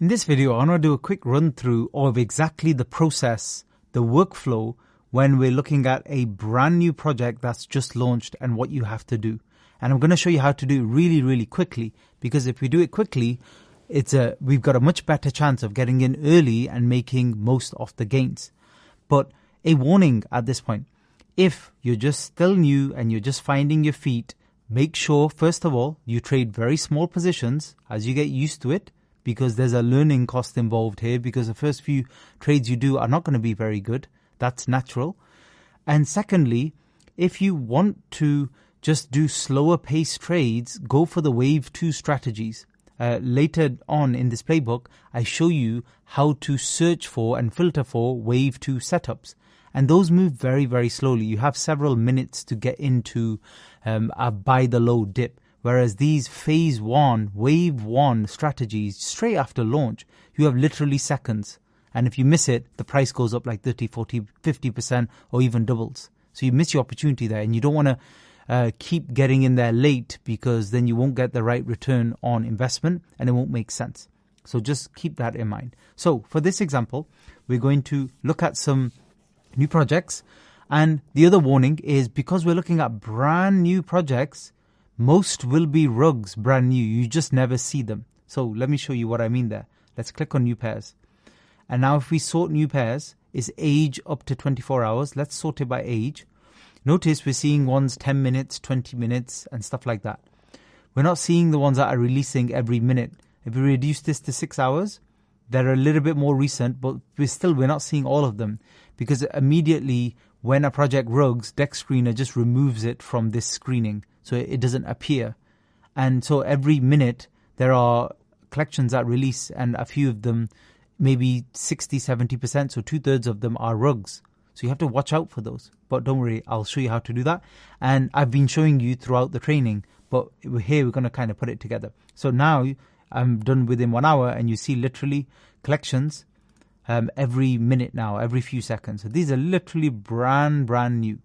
In this video, I want to do a quick run through of exactly the process, the workflow, when we're looking at a brand new project that's just launched and what you have to do. And I'm going to show you how to do it really, really quickly, because if we do it quickly, we've got a much better chance of getting in early and making most of the gains. But a warning at this point, if you're just still new and you're just finding your feet, make sure, first of all, you trade very small positions as you get used to it, because there's a learning cost involved here, because the first few trades you do are not going to be very good. That's natural. And secondly, if you want to just do slower pace trades, go for the wave 2 strategies. Later on in this playbook, I show you how to search for and filter for wave 2 setups. And those move very, very slowly. You have several minutes to get into a buy the low dip. Whereas these phase 1, wave 1 strategies, straight after launch, you have literally seconds. And if you miss it, the price goes up like 30, 40, 50% or even doubles. So you miss your opportunity there, and you don't want to keep getting in there late, because then you won't get the right return on investment and it won't make sense. So just keep that in mind. So for this example, we're going to look at some new projects. And the other warning is, because we're looking at brand new projects, most will be rugs brand new. You just never see them. So let me show you what I mean there. Let's click on new pairs. And now if we sort new pairs, is age up to 24 hours. Let's sort it by age. Notice we're seeing ones 10 minutes, 20 minutes and stuff like that. We're not seeing the ones that are releasing every minute. If we reduce this to 6 hours, they're a little bit more recent, but we're not seeing all of them, because immediately when a project rugs, Deck Screener just removes it from this screening, so it doesn't appear. And so every minute there are collections that release, and a few of them, maybe 60, 70%, so 2/3 of them are rugs. So you have to watch out for those. But don't worry, I'll show you how to do that. And I've been showing you throughout the training, but here we're going to kind of put it together. So now I'm done within 1 hour, and you see literally collections every minute now, every few seconds. So these are literally brand new.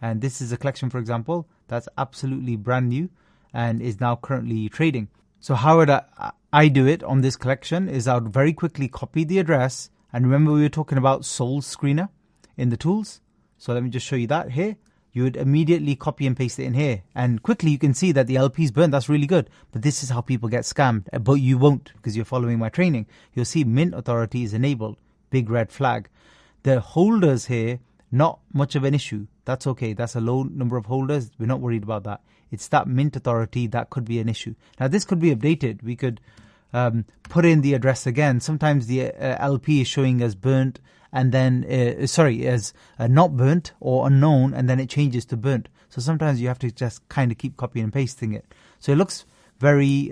And this is a collection, for example, that's absolutely brand new and is now currently trading. So how would I do it on this collection is I would very quickly copy the address. And remember, we were talking about Soul Screener in the tools. So let me just show you that here. You would immediately copy and paste it in here. And quickly you can see that the LP is burnt. That's really good. But this is how people get scammed. But you won't, because you're following my training. You'll see Mint Authority is enabled. Big red flag. The holders here, not much of an issue. That's okay. That's a low number of holders. We're not worried about that. It's that Mint Authority that could be an issue. Now this could be updated. We could put in the address again. Sometimes the LP is showing as burnt, and then as not burnt or unknown, and then it changes to burnt. So sometimes you have to just kind of keep copying and pasting it. So it looks very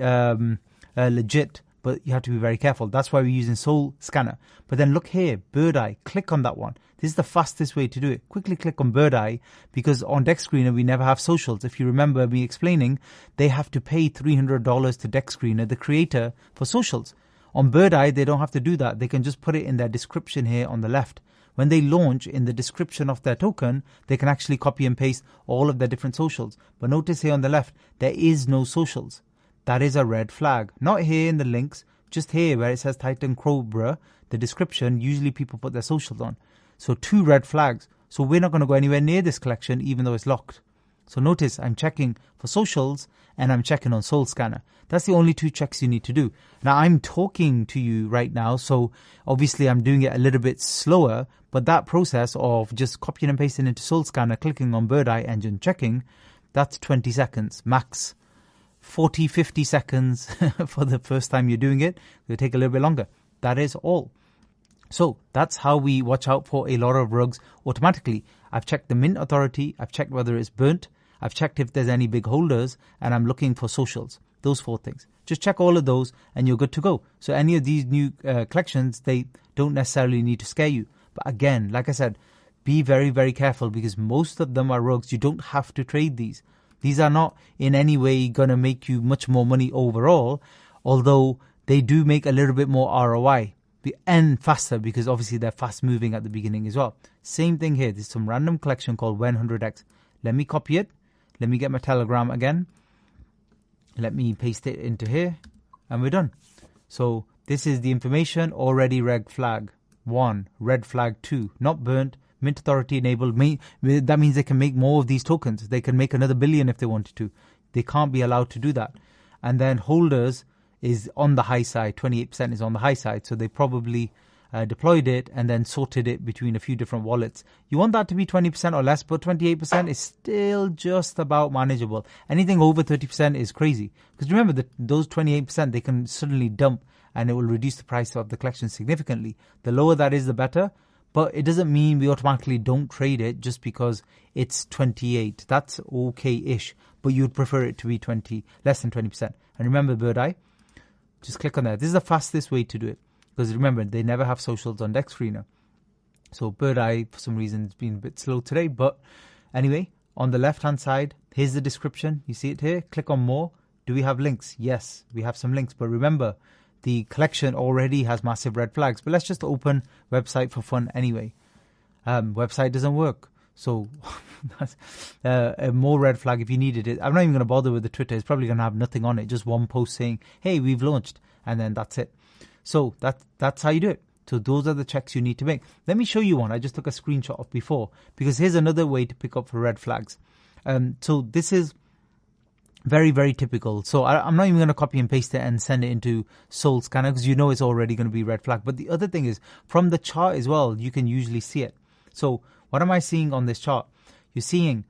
legit, but you have to be very careful. That's why we're using Soul Scanner. But then look here, Bird Eye. Click on that one. This is the fastest way to do it. Quickly click on Bird Eye, because on Deck Screener we never have socials. If you remember me explaining, they have to pay $300 to Deck Screener, the creator, for socials. On Bird Eye, they don't have to do that. They can just put it in their description here on the left. When they launch, in the description of their token, they can actually copy and paste all of their different socials. But notice here on the left, there is no socials. That is a red flag. Not here in the links, just here where it says Titan Cobra, the description, usually people put their socials on. So 2 red flags. So we're not going to go anywhere near this collection, even though it's locked. So notice I'm checking for socials and I'm checking on Soul Scanner. That's the only 2 checks you need to do. Now I'm talking to you right now, so obviously I'm doing it a little bit slower, but that process of just copying and pasting into Soul Scanner, clicking on Bird Eye Engine checking, that's 20 seconds max. 40, 50 seconds for the first time you're doing it. It'll take a little bit longer. That is all. So that's how we watch out for a lot of rugs automatically. I've checked the Mint Authority. I've checked whether it's burnt. I've checked if there's any big holders, and I'm looking for socials. Those 4 things. Just check all of those and you're good to go. So any of these new collections, they don't necessarily need to scare you. But again, like I said, be very, very careful, because most of them are rugs. You don't have to trade these. These are not in any way going to make you much more money overall, although they do make a little bit more ROI and faster, because obviously they're fast moving at the beginning as well. Same thing here. There's some random collection called 100x. Let me copy it. Let me get my Telegram again. Let me paste it into here and we're done. So This is the information already red flag 1, red flag 2, not burnt, Mint Authority enabled. That means they can make more of these tokens. They can make another billion if they wanted to. They can't be allowed to do that. And then holders is on the high side. 28% is on the high side. So they probably deployed it and then sorted it between a few different wallets. You want that to be 20% or less, but 28% is still just about manageable. Anything over 30% is crazy. Because remember, that those 28%, they can suddenly dump and it will reduce the price of the collection significantly. The lower that is, the better. But it doesn't mean we automatically don't trade it just because it's 28. That's okay-ish. But you'd prefer it to be less than 20%. And remember, Bird Eye, just click on that. This is the fastest way to do it. Because remember, they never have socials on Dex Screener. So Bird Eye, for some reason, it's been a bit slow today. But anyway, on the left-hand side, here's the description. You see it here? Click on more. Do we have links? Yes, we have some links. But remember, the collection already has massive red flags. But let's just open website for fun anyway. Website doesn't work. So that's a more red flag if you needed it. I'm not even going to bother with the Twitter. It's probably going to have nothing on it. Just one post saying, hey, we've launched. And then that's it. So that's how you do it. So those are the checks you need to make. Let me show you one. I just took a screenshot of before. Because here's another way to pick up for red flags. So this is very, very typical. So I'm not even going to copy and paste it and send it into Soul Scanner because you know it's already going to be red flag. But the other thing is, from the chart as well, you can usually see it. So what am I seeing on this chart? You're seeing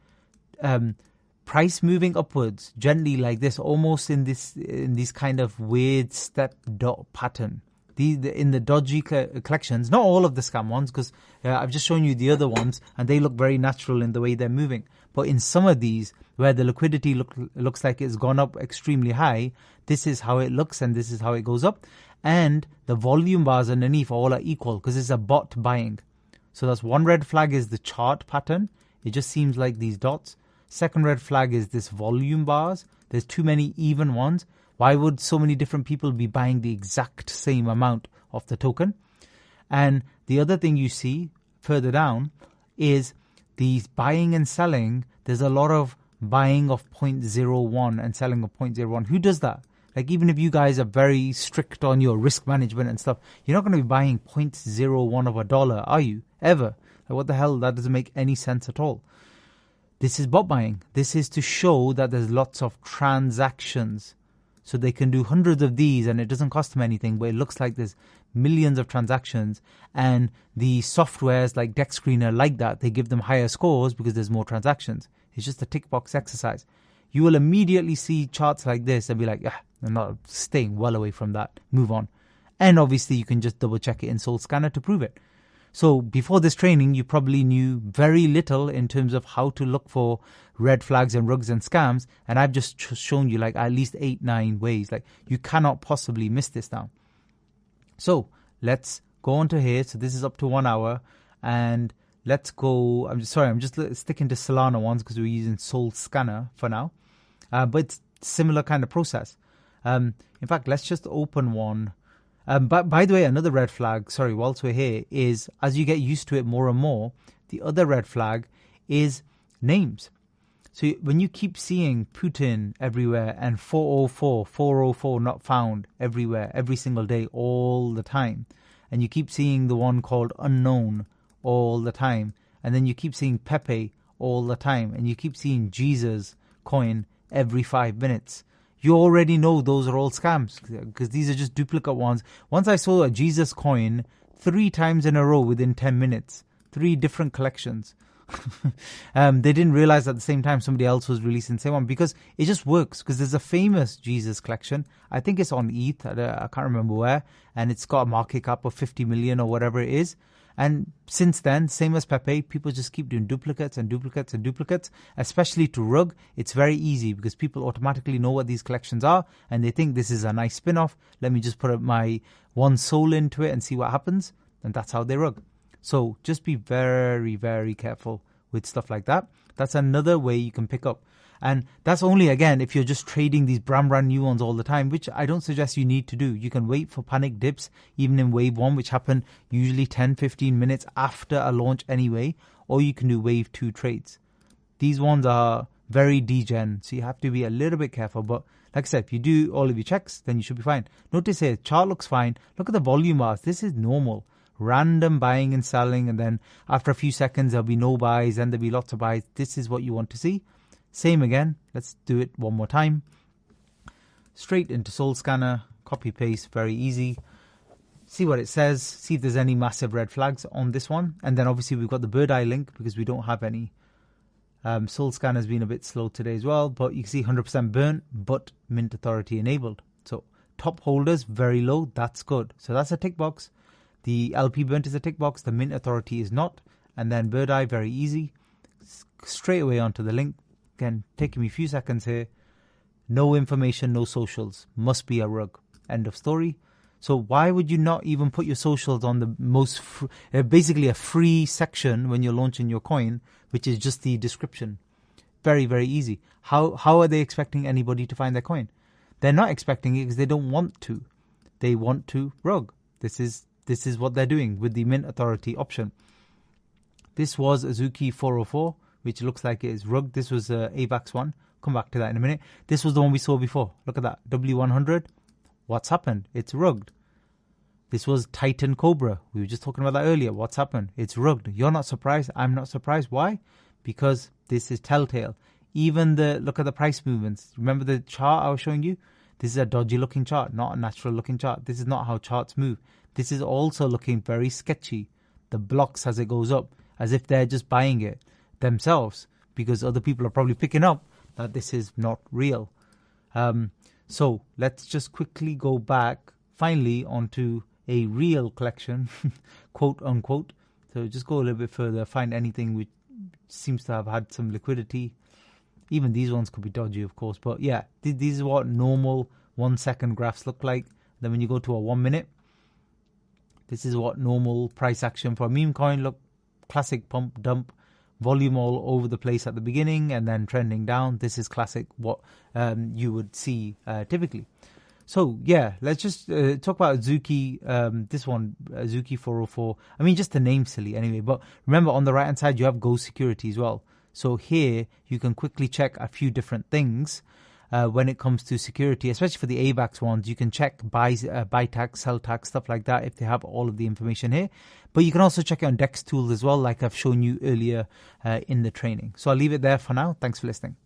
price moving upwards gently like this, almost in this kind of weird step dot pattern. In the dodgy collections, not all of the scam ones, because I've just shown you the other ones, and they look very natural in the way they're moving. But in some of these, where the liquidity looks like it's gone up extremely high, this is how it looks, and this is how it goes up. And the volume bars underneath all are equal, because it's a bot buying. So that's one red flag is the chart pattern. It just seems like these dots. Second red flag is this volume bars. There's too many even ones. Why would so many different people be buying the exact same amount of the token? And the other thing you see further down is these buying and selling. There's a lot of buying of 0.01 and selling of 0.01. Who does that? Like, even if you guys are very strict on your risk management and stuff, you're not going to be buying 0.01 of a dollar, are you? Ever? Like, what the hell? That doesn't make any sense at all. This is bot buying. This is to show that there's lots of transactions. So they can do hundreds of these and it doesn't cost them anything, but it looks like there's millions of transactions. And the softwares like Dex Screener like that, they give them higher scores because there's more transactions. It's just a tick box exercise. You will immediately see charts like this and be like, I'm not staying well away from that. Move on. And obviously you can just double check it in Soul Scanner to prove it. So before this training, you probably knew very little in terms of how to look for red flags and rugs and scams. And I've just shown you like at least 8-9 ways. Like, you cannot possibly miss this now. So let's go on to here. So this is up to 1 hour. And let's go. I'm just sticking to Solana ones because we're using Soul Scanner for now. But it's similar kind of process. In fact, let's just open one. But by the way, another red flag, whilst we're here, is as you get used to it more and more, the other red flag is names. So when you keep seeing Putin everywhere and 404 not found everywhere, every single day, all the time, and you keep seeing the one called unknown all the time, and then you keep seeing Pepe all the time, and you keep seeing Jesus coin every 5 minutes, you already know those are all scams because these are just duplicate ones. Once I saw a Jesus coin 3 times in a row within 10 minutes, 3 different collections. They didn't realize at the same time somebody else was releasing the same one because it just works. Because there's a famous Jesus collection. I think it's on ETH. I can't remember where. And it's got a market cap of 50 million or whatever it is. And since then, same as Pepe, people just keep doing duplicates and duplicates and duplicates, especially to Rug. It's very easy because people automatically know what these collections are and they think this is a nice spin-off. Let me just put my one soul into it and see what happens. And that's how they Rug. So just be very, very careful with stuff like that. That's another way you can pick up. And that's only, again, if you're just trading these brand new ones all the time, which I don't suggest you need to do. You can wait for panic dips, even in wave 1, which happen usually 10-15 minutes after a launch anyway, or you can do wave 2 trades. These ones are very degen, so you have to be a little bit careful, but like I said, if you do all of your checks, then you should be fine. Notice here, chart looks fine. Look at the volume bars. This is normal. Random buying and selling, and then after a few seconds, there'll be no buys, and there'll be lots of buys. This is what you want to see. Same again. Let's do it one more time. Straight into Soul Scanner, copy paste, very easy. See what it says, see if there's any massive red flags on this one. And then obviously we've got the bird eye link because we don't have any. Soul Scanner's been a bit slow today as well, but you can see 100% burnt, but Mint Authority enabled. So top holders, very low, that's good. So that's a tick box. The LP burnt is a tick box, the Mint Authority is not. And then bird eye, very easy. Straight away onto the link. Again, taking me a few seconds here. No information, no socials. Must be a rug. End of story. So why would you not even put your socials on the most, basically a free section when you're launching your coin, which is just the description? Very, very easy. How are they expecting anybody to find their coin? They're not expecting it because they don't want to. They want to rug. This is what they're doing with the Mint Authority option. This was Azuki 404, which looks like it is rugged. This was AVAX one. Come back to that in a minute. This was the one we saw before. Look at that. W100. What's happened? It's rugged. This was Titan Cobra. We were just talking about that earlier. What's happened? It's rugged. You're not surprised. I'm not surprised. Why? Because this is telltale. Even look at the price movements. Remember the chart I was showing you? This is a dodgy looking chart, not a natural looking chart. This is not how charts move. This is also looking very sketchy. The blocks as it goes up, as if they're just buying it themselves because other people are probably picking up that this is not real. So let's just quickly go back finally onto a real collection, quote unquote. So just go a little bit further, find anything which seems to have had some liquidity. Even these ones could be dodgy, of course. But yeah, these are what normal 1 second graphs look like. Then when you go to a 1 minute, this is what normal price action for a meme coin look. Classic pump dump. Volume all over the place at the beginning and then trending down. This is classic what you would see typically. So yeah, let's just talk about Azuki, this one, Azuki 404. I mean, just the name's silly anyway. But remember, on the right-hand side, you have Go Security as well. So here, you can quickly check a few different things when it comes to security, especially for the AVAX ones. You can check buy tax, sell tax, stuff like that if they have all of the information here. But you can also check it on DEX tools as well, like I've shown you earlier in the training. So I'll leave it there for now. Thanks for listening.